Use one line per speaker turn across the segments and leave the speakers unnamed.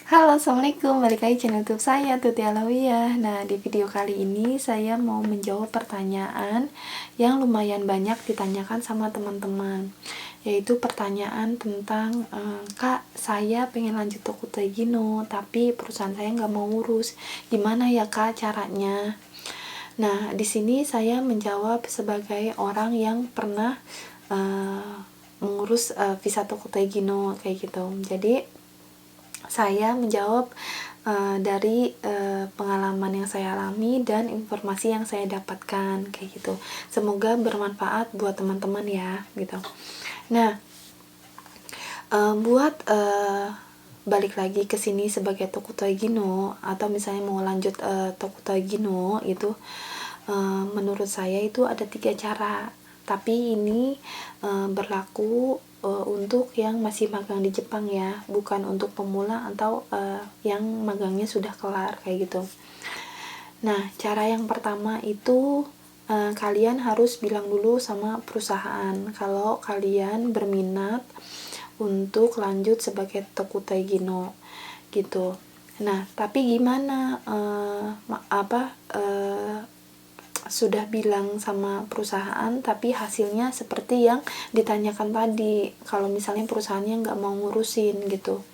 Halo, assalamualaikum. Balik lagi channel YouTube saya, Tuti Alawiyah. Nah, di video kali ini saya mau menjawab pertanyaan yang lumayan banyak ditanyakan sama teman-teman, yaitu pertanyaan tentang Kak, saya pengen lanjut toko Tegino, tapi perusahaan saya nggak mau urus. Gimana ya Kak caranya? Nah, di sini saya menjawab sebagai orang yang pernah mengurus visa toko Tegino kayak gitu. Jadi saya menjawab dari pengalaman yang saya alami dan informasi yang saya dapatkan kayak gitu. Semoga bermanfaat buat teman-teman ya gitu. Nah, buat balik lagi ke sini sebagai Toku Taigino atau misalnya mau lanjut Toku Taigino itu menurut saya itu ada 3 cara. Tapi ini berlaku untuk yang masih magang di Jepang ya, bukan untuk pemula atau yang magangnya sudah kelar kayak gitu. Nah, cara yang pertama itu kalian harus bilang dulu sama perusahaan kalau kalian berminat untuk lanjut sebagai Toku Taigino gitu. Nah, tapi gimana sudah bilang sama perusahaan tapi hasilnya seperti yang ditanyakan tadi, kalau misalnya perusahaannya nggak mau ngurusin gitu.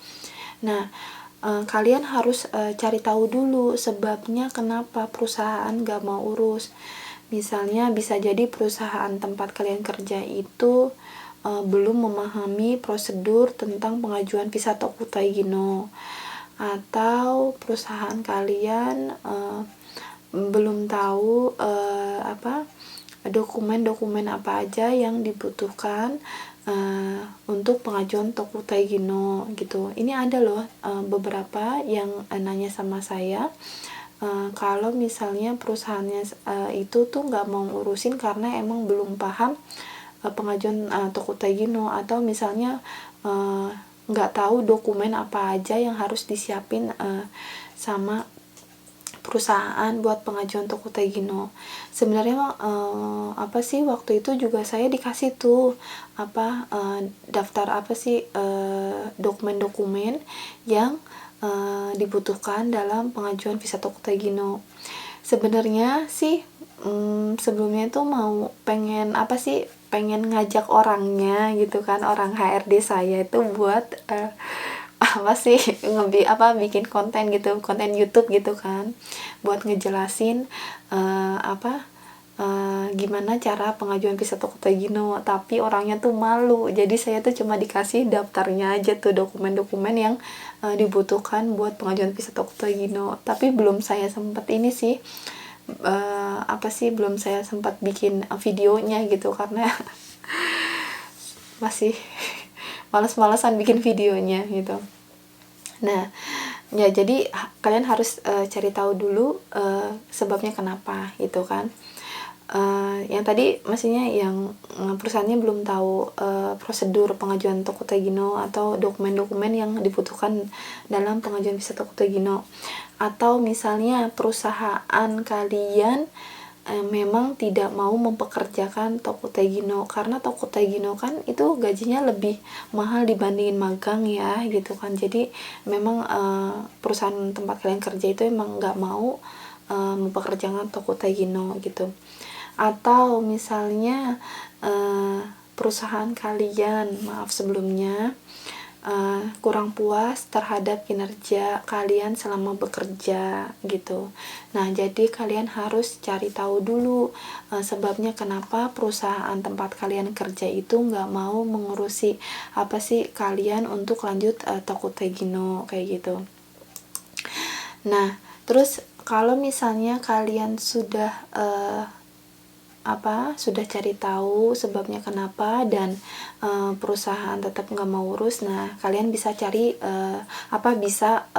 Nah, kalian harus cari tahu dulu sebabnya kenapa perusahaan nggak mau urus. Misalnya bisa jadi perusahaan tempat kalian kerja itu belum memahami prosedur tentang pengajuan visa Toku Taigino, atau perusahaan kalian belum tahu dokumen-dokumen apa aja yang dibutuhkan untuk pengajuan Toku Taigino gitu. Ini ada loh beberapa yang nanya sama saya kalau misalnya perusahaannya itu tuh nggak mau ngurusin karena emang belum paham pengajuan Toku Taigino, atau misalnya nggak tahu dokumen apa aja yang harus disiapin sama perusahaan buat pengajuan Toku Taigino. Sebenarnya waktu itu juga saya dikasih tuh daftar dokumen-dokumen yang dibutuhkan dalam pengajuan visa Toku Taigino. Sebenarnya sih sebelumnya itu pengen ngajak orangnya gitu kan, orang HRD saya itu buat bikin konten gitu, konten YouTube gitu kan, buat ngejelasin gimana cara pengajuan visa Toku Taigino, tapi orangnya tuh malu, jadi saya tuh cuma dikasih daftarnya aja tuh, dokumen-dokumen yang dibutuhkan buat pengajuan visa Toku Taigino. Tapi belum saya sempat ini sih belum saya sempat bikin videonya gitu, karena masih malas-malasan bikin videonya gitu. Nah, ya jadi kalian harus cari tahu dulu sebabnya kenapa gitu kan. Yang tadi maksudnya yang perusahaannya belum tahu prosedur pengajuan Toku Taigino atau dokumen-dokumen yang dibutuhkan dalam pengajuan visa Toku Taigino, atau misalnya perusahaan kalian memang tidak mau mempekerjakan Toku Taigino karena Toku Taigino kan itu gajinya lebih mahal dibandingin magang ya gitu kan. Jadi memang perusahaan tempat kalian kerja itu emang nggak mau mempekerjakan Toku Taigino gitu. Atau misalnya perusahaan kalian sebelumnya kurang puas terhadap kinerja kalian selama bekerja gitu. Nah, jadi kalian harus cari tahu dulu sebabnya kenapa perusahaan tempat kalian kerja itu nggak mau mengurusi kalian untuk lanjut Toku Taigino kayak gitu. Nah, terus kalau misalnya kalian sudah cari tahu sebabnya kenapa dan perusahaan tetap nggak mau urus, nah kalian bisa cari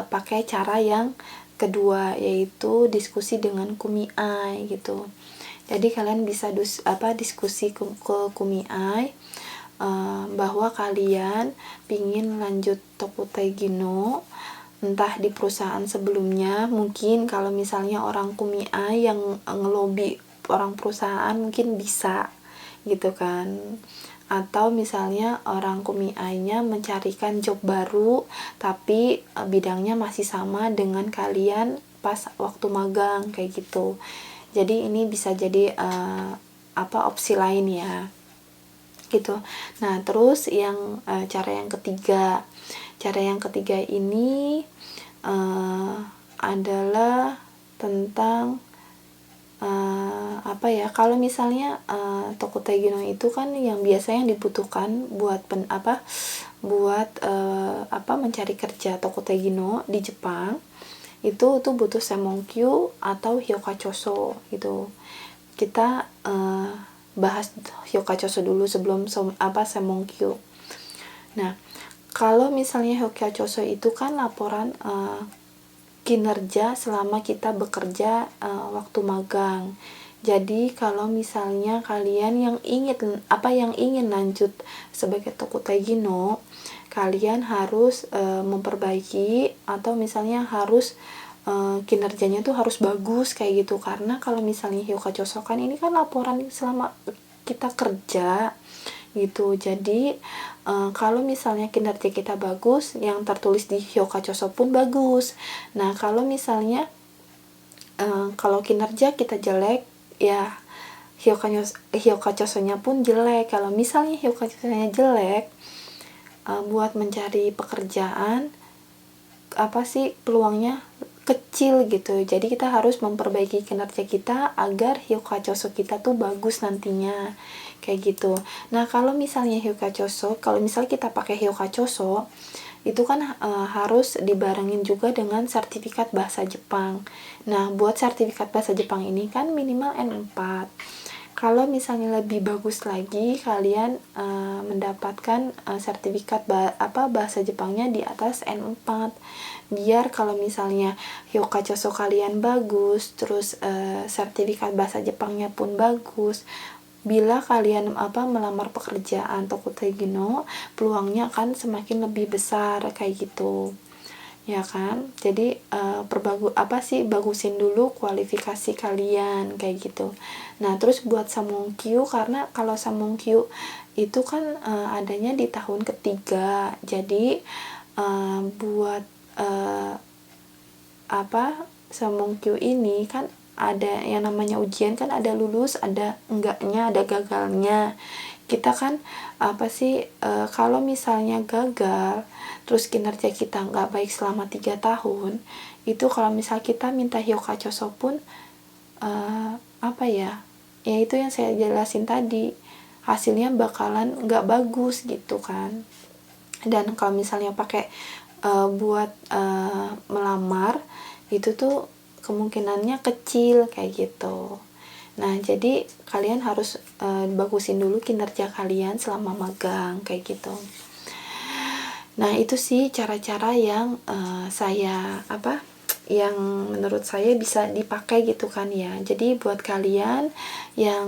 pakai cara yang kedua, yaitu diskusi dengan kumiai gitu. Jadi kalian bisa diskusi ke kumiai bahwa kalian pingin lanjut Toku Taigino entah di perusahaan sebelumnya. Mungkin kalau misalnya orang kumiai yang ngelobi orang perusahaan mungkin bisa gitu kan, atau misalnya orang kumiainya mencarikan job baru tapi bidangnya masih sama dengan kalian pas waktu magang kayak gitu. Jadi ini bisa jadi opsi lain ya gitu. Nah terus yang cara yang ketiga ini adalah tentang kalau misalnya Tokutei Gino itu kan yang biasanya dibutuhkan buat mencari kerja Tokutei Gino di Jepang itu tuh butuh Semonkyu atau Hyokachoso gitu. Kita bahas Hyokachoso dulu sebelum Semonkyu. Nah, kalau misalnya Hyokachoso itu kan laporan kinerja selama kita bekerja waktu magang. Jadi kalau misalnya kalian yang ingin lanjut sebagai Tokutei Gino, kalian harus memperbaiki atau misalnya harus kinerjanya tuh harus bagus kayak gitu. Karena kalau misalnya Hyokachoso kan ini kan laporan selama kita kerja gitu. Jadi kalau misalnya kinerja kita bagus, yang tertulis di Hyokachoso pun bagus. Nah kalau misalnya kalau kinerja kita jelek, ya Hyokachoso-nya pun jelek. Kalau misalnya Hyokachoso-nya jelek, buat mencari pekerjaan peluangnya kecil gitu. Jadi kita harus memperbaiki kinerja kita agar Hyokachoso kita tuh bagus nantinya kayak gitu. Nah kalau misalnya kita pakai Hyokachoso itu kan harus dibarengin juga dengan sertifikat bahasa Jepang. Nah buat sertifikat bahasa Jepang ini kan minimal N4. Kalau misalnya lebih bagus lagi, kalian mendapatkan sertifikat bahasa Jepangnya di atas N4. Biar kalau misalnya Hyokachoso kalian bagus, terus sertifikat bahasa Jepangnya pun bagus, bila kalian melamar pekerjaan Tokutei Gino, peluangnya akan semakin lebih besar kayak gitu. Ya kan? Jadi bagusin dulu kualifikasi kalian kayak gitu. Nah, terus buat Samonkyu, karena kalau Samonkyu itu kan adanya di tahun ketiga. Jadi buat Samonkyu ini kan ada yang namanya ujian, kan ada lulus, ada enggaknya, ada gagalnya. Kita kan kalau misalnya gagal terus kinerja kita nggak baik selama 3 tahun, itu kalau misal kita minta Hyokachoso pun ya itu yang saya jelasin tadi, hasilnya bakalan nggak bagus gitu kan. Dan kalau misalnya pakai buat melamar, itu tuh kemungkinannya kecil kayak gitu. Nah jadi kalian harus bagusin dulu kinerja kalian selama magang kayak gitu. Nah itu sih cara-cara yang yang menurut saya bisa dipakai gitu kan ya. Jadi buat kalian yang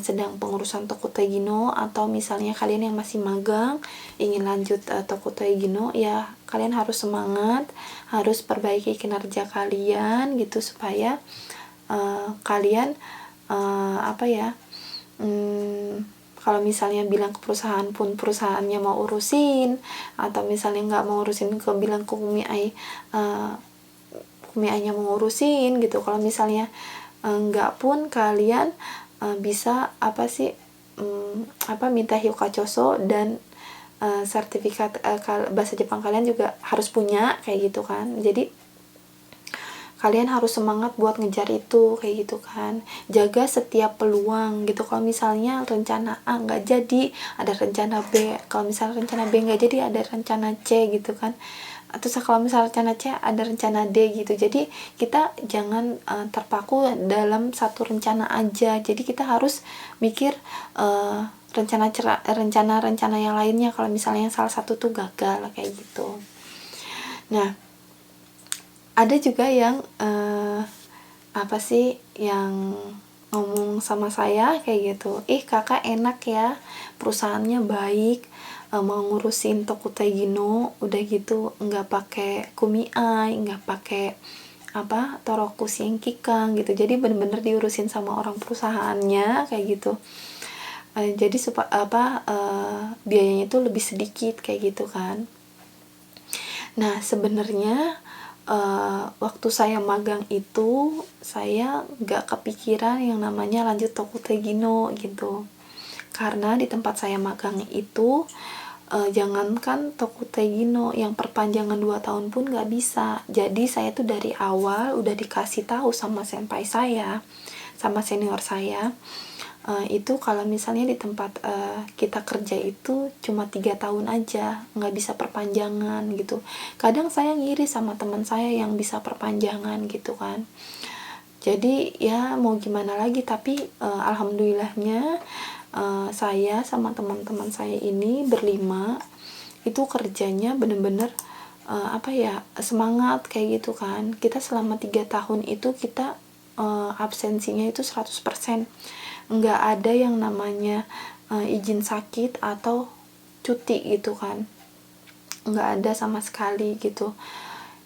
sedang pengurusan Tokutei Gino, atau misalnya kalian yang masih magang ingin lanjut Tokutei Gino, ya kalian harus semangat, harus perbaiki kinerja kalian gitu supaya kalian kalau misalnya bilang ke perusahaan pun perusahaannya mau urusin, atau misalnya nggak mau urusin, bilang ke kumiainya mau urusin gitu. Kalau misalnya nggak pun kalian bisa minta Hyokachoso dan sertifikat bahasa Jepang kalian juga harus punya kayak gitu kan. Jadi kalian harus semangat buat ngejar itu kayak gitu kan. Jaga setiap peluang gitu. Kalau misalnya rencana A nggak jadi, ada rencana B. Kalau misalnya rencana B nggak jadi, ada rencana C gitu kan. Atau kalau misalnya rencana C, ada rencana D gitu. Jadi kita jangan terpaku dalam satu rencana aja. Jadi kita harus mikir rencana yang lainnya kalau misalnya yang salah satu tuh gagal kayak gitu. Nah ada juga yang yang ngomong sama saya kayak gitu, kakak enak ya, perusahaannya baik, mau ngurusin Tokutei Gino, udah gitu nggak pakai kumiai, nggak pakai Toroku Shinkikang gitu. Jadi bener-bener diurusin sama orang perusahaannya kayak gitu. jadi biayanya itu lebih sedikit kayak gitu kan. Nah sebenarnya waktu saya magang itu saya nggak kepikiran yang namanya lanjut Tokutegino gitu, karena di tempat saya magang itu jangankan Tokutegino, yang perpanjangan 2 tahun pun nggak bisa. Jadi saya tuh dari awal udah dikasih tahu sama senpai saya, sama senior saya, itu kalau misalnya di tempat kita kerja itu cuma 3 tahun aja, nggak bisa perpanjangan gitu. Kadang saya ngiri sama teman saya yang bisa perpanjangan gitu kan. Jadi ya mau gimana lagi, tapi alhamdulillahnya saya sama teman-teman saya ini berlima itu kerjanya bener-bener semangat kayak gitu kan. Kita selama 3 tahun itu kita absensinya itu 100%, nggak ada yang namanya izin sakit atau cuti gitu kan, nggak ada sama sekali gitu.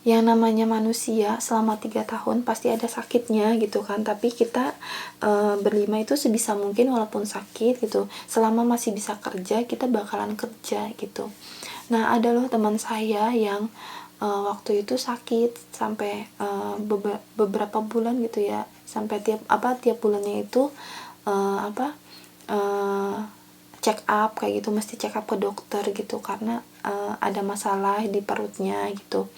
Yang namanya manusia selama 3 tahun pasti ada sakitnya gitu kan, tapi kita berlima itu sebisa mungkin walaupun sakit gitu, selama masih bisa kerja kita bakalan kerja gitu. Nah ada loh teman saya yang waktu itu sakit sampai beberapa bulan gitu ya, sampai tiap bulannya itu check up kayak gitu, mesti check up ke dokter gitu karena ada masalah di perutnya gitu.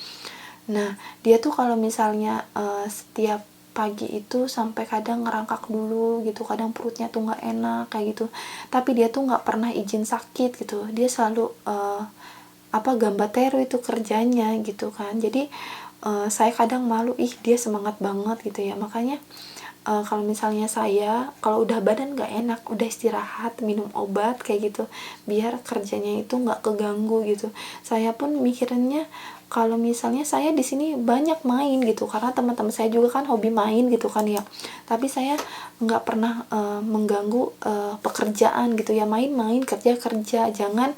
Nah dia tuh kalau misalnya setiap pagi itu sampai kadang ngerangkak dulu gitu, kadang perutnya tuh nggak enak kayak gitu, tapi dia tuh nggak pernah izin sakit gitu, dia selalu gambateru itu kerjanya gitu kan. Jadi saya kadang malu, dia semangat banget gitu ya. Makanya kalau misalnya saya kalau udah badan nggak enak, udah istirahat, minum obat kayak gitu biar kerjanya itu nggak keganggu gitu. Saya pun mikirannya kalau misalnya saya di sini banyak main gitu, karena teman-teman saya juga kan hobi main gitu kan ya, tapi saya nggak pernah mengganggu pekerjaan gitu ya, main-main, kerja-kerja, jangan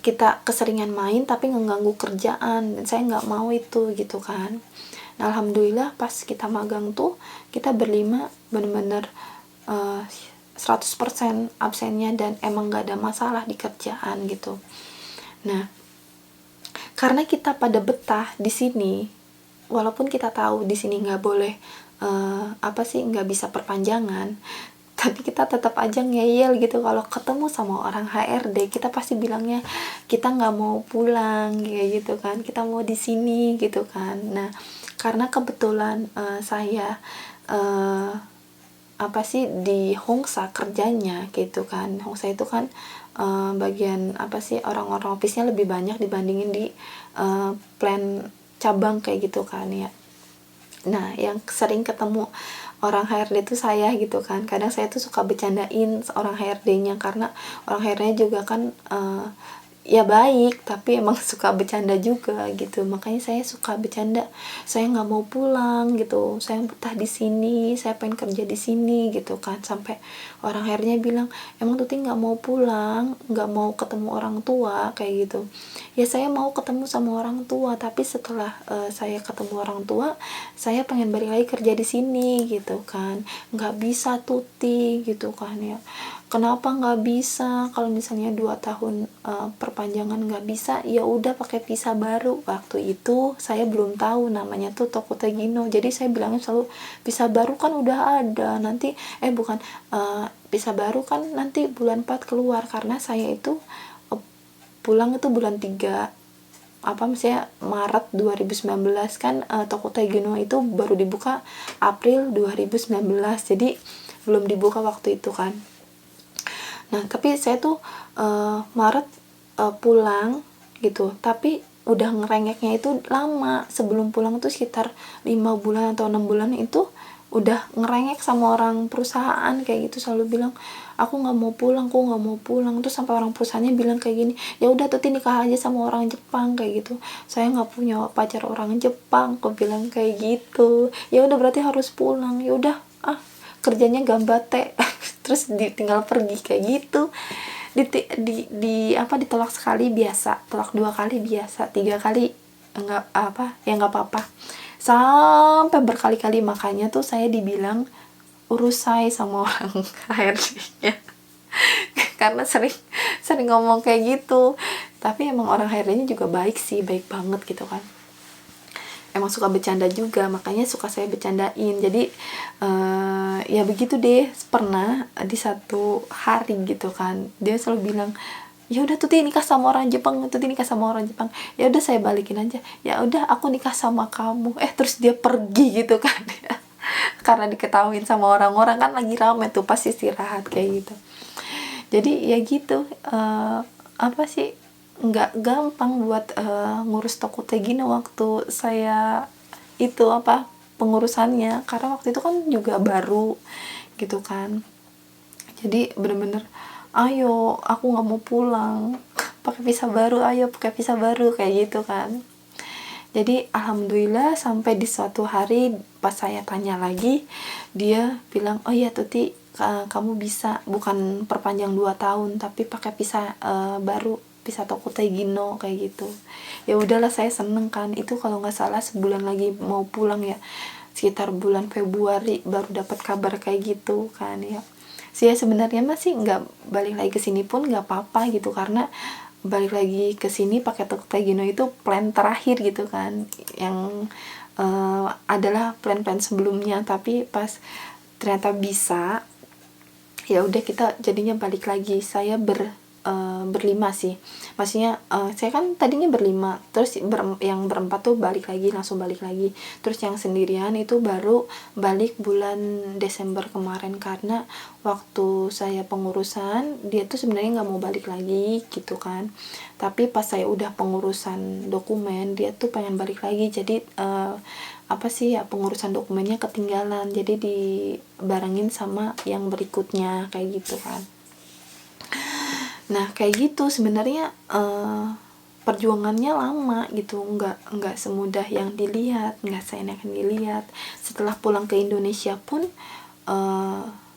kita keseringan main tapi ngeganggu kerjaan, dan saya nggak mau itu gitu kan. Nah, alhamdulillah pas kita magang tuh kita berlima bener-bener 100% absennya dan emang nggak ada masalah di kerjaan gitu. Nah karena kita pada betah di sini, walaupun kita tahu di sini nggak boleh nggak bisa perpanjangan, tapi kita tetap aja ngeyel gitu. Kalau ketemu sama orang HRD kita pasti bilangnya kita nggak mau pulang kayak gitu kan, kita mau di sini gitu kan. Nah karena kebetulan saya di Hongsa kerjanya gitu kan. Hongsa itu kan bagian orang-orang office-nya lebih banyak dibandingin di plan cabang kayak gitu kan ya. Nah yang sering ketemu orang HRD itu saya gitu kan. Kadang saya tuh suka bercandain orang HRD-nya, karena orang HRD-nya juga kan ya baik, tapi emang suka bercanda juga gitu. Makanya saya suka bercanda, saya nggak mau pulang gitu, saya betah di sini, saya pengen kerja di sini gitu kan. Sampai orang akhirnya bilang, emang Tuti nggak mau pulang, nggak mau ketemu orang tua kayak gitu. Ya saya mau ketemu sama orang tua, tapi setelah saya ketemu orang tua, saya pengen balik lagi kerja di sini gitu kan. Nggak bisa Tuti gitu kan ya. Kenapa nggak bisa? Kalau misalnya 2 tahun perpanjangan nggak bisa, ya udah pakai visa baru. Waktu itu saya belum tahu namanya tuh Tokutegino, jadi saya bilangnya selalu visa baru kan udah ada, nanti visa baru kan nanti bulan 4 keluar, karena saya itu pulang itu bulan 3 misalnya Maret 2019 kan, Tokutegino itu baru dibuka April 2019, jadi belum dibuka waktu itu kan. Nah tapi saya tuh Maret pulang gitu, tapi udah ngerengeknya itu lama. Sebelum pulang tuh sekitar 5 bulan atau 6 bulan itu udah ngerengek sama orang perusahaan kayak gitu, selalu bilang aku nggak mau pulang. Terus sampai orang perusahaannya bilang kayak gini, ya udah Tuti nikah aja sama orang Jepang kayak gitu. Saya nggak punya pacar orang Jepang, aku bilang kayak gitu. Ya udah berarti harus pulang. Ya udah kerjanya gambate terus tinggal pergi kayak gitu. Ditolak sekali biasa, tolak 2 kali biasa, 3 kali nggak nggak apa-apa, sampai berkali-kali. Makanya tuh saya dibilang urus saya sama orang HRD-nya. Karena sering ngomong kayak gitu. Tapi emang orang HRD-nya juga baik sih, baik banget gitu kan. Emang suka bercanda juga, makanya suka saya bercandain. Jadi ya begitu deh. Pernah di satu hari gitu kan, dia selalu bilang, ya udah Tuti nikah sama orang Jepang, Tuti nikah sama orang Jepang. Ya udah saya balikin aja, ya udah aku nikah sama kamu. Terus dia pergi gitu kan. Karena diketahuin sama orang-orang, kan lagi rame tuh pas istirahat kayak gitu. Jadi ya gitu, apa sih, nggak gampang buat ngurus toko teh gini waktu saya itu apa pengurusannya, karena waktu itu kan juga baru gitu kan. Jadi bener-bener, ayo aku nggak mau pulang, pakai visa baru, ayo pakai visa baru kayak gitu kan. Jadi alhamdulillah sampai di suatu hari pas saya tanya lagi, dia bilang, oh iya Tuti, kamu bisa bukan perpanjang 2 tahun tapi pakai visa baru, visa Tokutei Gino kayak gitu. Ya udahlah, saya seneng kan. Itu kalau nggak salah sebulan lagi mau pulang ya, sekitar bulan Februari baru dapat kabar kayak gitu kan ya. Saya sebenarnya masih nggak balik lagi ke sini pun nggak apa-apa gitu, karena balik lagi ke sini pakai Tokutei Gino itu plan terakhir gitu kan, yang adalah plan-plan sebelumnya. Tapi pas ternyata bisa, ya udah kita jadinya balik lagi. Saya berlima sih, maksudnya saya kan tadinya berlima, terus yang berempat tuh langsung balik lagi. Terus yang sendirian itu baru balik bulan Desember kemarin, karena waktu saya pengurusan dia tuh sebenarnya nggak mau balik lagi gitu kan. Tapi pas saya udah pengurusan dokumen, dia tuh pengen balik lagi. Jadi apa sih ya, pengurusan dokumennya ketinggalan, jadi dibarengin sama yang berikutnya kayak gitu kan. Nah kayak gitu sebenarnya, perjuangannya lama gitu, nggak semudah yang dilihat, nggak seenak yang dilihat. Setelah pulang ke Indonesia pun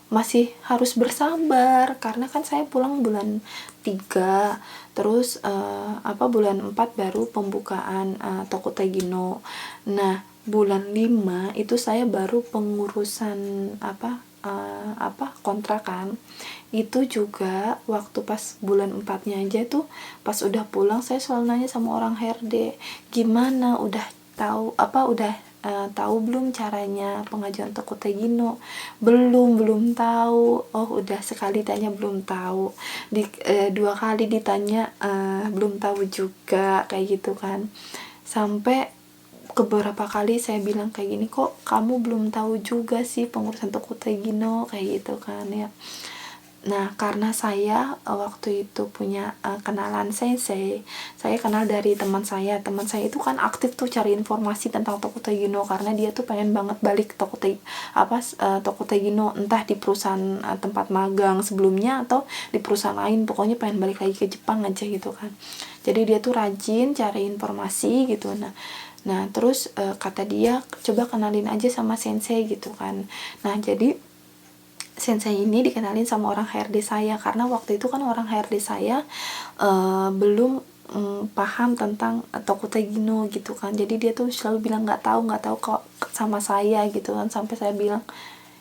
masih harus bersabar, karena kan saya pulang bulan 3, terus bulan 4 baru pembukaan Tokutei Gino. Nah bulan 5 itu saya baru pengurusan kontrakan. Itu juga waktu pas bulan 4-nya aja tuh, pas udah pulang saya selalu nanya sama orang HRD, gimana, udah tahu belum caranya pengajuan Tokutei Gino? Belum tahu. Oh udah, sekali tanya belum tahu, 2 kali ditanya belum tahu juga kayak gitu kan. Sampai beberapa kali saya bilang kayak gini, kok kamu belum tahu juga sih pengurusan Tokutei Gino kayak gitu kan ya. Nah karena saya waktu itu punya kenalan sensei, saya kenal dari teman saya itu kan aktif tuh cari informasi tentang Tokutei Gino, karena dia tuh pengen banget balik Tokutei Gino, entah di perusahaan tempat magang sebelumnya atau di perusahaan lain, pokoknya pengen balik lagi ke Jepang aja gitu kan. Jadi dia tuh rajin cari informasi gitu. Nah terus kata dia, coba kenalin aja sama sensei gitu kan. Nah jadi sensei ini dikenalin sama orang HRD saya, karena waktu itu kan orang HRD saya belum paham tentang Tokutei Gino gitu kan. Jadi dia tuh selalu bilang nggak tahu kok sama saya gitu kan. Sampai saya bilang,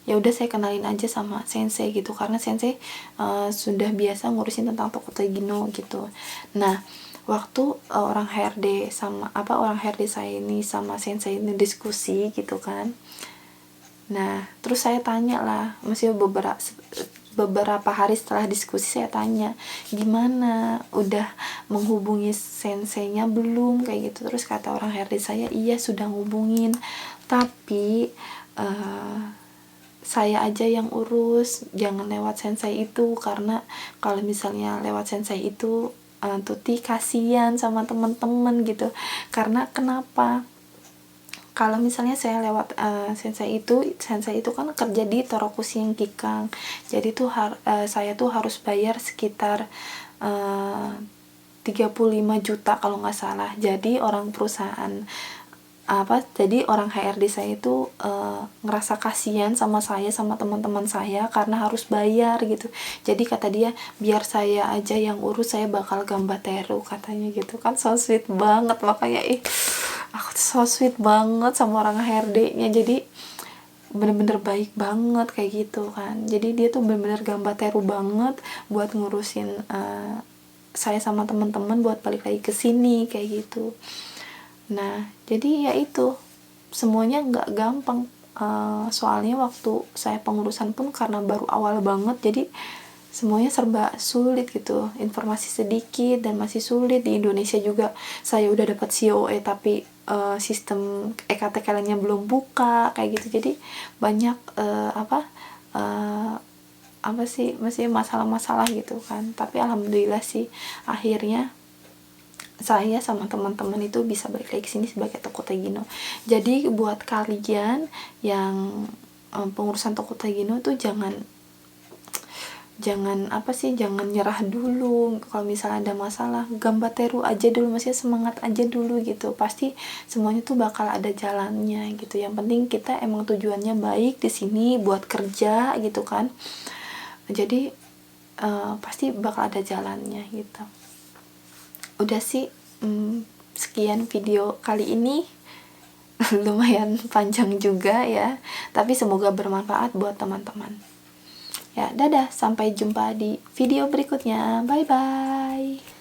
ya udah saya kenalin aja sama sensei gitu, karena sensei sudah biasa ngurusin tentang Tokutei Gino gitu. Nah waktu orang HRD saya ini sama sensei ini diskusi gitu kan. Nah terus saya tanya lah, masih beberapa hari setelah diskusi saya tanya, gimana, udah menghubungi senseinya belum kayak gitu. Terus kata orang HRD saya, iya sudah ngubungin, tapi saya aja yang urus, jangan lewat sensei itu, karena kalau misalnya lewat sensei itu Tuti kasihan sama teman-teman gitu. Karena kenapa, kalau misalnya saya lewat sensei itu kan kerja di Torokushi Kikang, jadi tuh saya tuh harus bayar sekitar 35 juta kalau nggak salah. Jadi orang HRD saya itu ngerasa kasihan sama saya, sama teman-teman saya, karena harus bayar gitu. Jadi kata dia, biar saya aja yang urus, saya bakal gambateru katanya gitu kan. So sweet banget, makanya aku so sweet banget sama orang HRD-nya. Jadi bener-bener baik banget kayak gitu kan. Jadi dia tuh bener-bener gambateru banget buat ngurusin saya sama teman-teman buat balik lagi ke sini kayak gitu. Nah jadi ya itu semuanya nggak gampang. Soalnya waktu saya pengurusan pun karena baru awal banget, jadi semuanya serba sulit gitu, informasi sedikit dan masih sulit. Di Indonesia juga saya udah dapat COE tapi sistem EKTKL-nya belum buka kayak gitu. Jadi banyak apa sih masih masalah-masalah gitu kan. Tapi alhamdulillah sih akhirnya saya sama teman-teman itu bisa balik lagi ke sini sebagai toko Tegino. Jadi buat kalian yang pengurusan toko Tegino tuh jangan jangan nyerah dulu. Kalau misalnya ada masalah, gambateru aja dulu, maksudnya semangat aja dulu gitu. Pasti semuanya tuh bakal ada jalannya gitu. Yang penting kita emang tujuannya baik di sini buat kerja gitu kan. Jadi pasti bakal ada jalannya gitu. Udah sih, sekian video kali ini. Lumayan panjang juga ya, tapi semoga bermanfaat buat teman-teman. Ya, dadah, sampai jumpa di video berikutnya. Bye bye.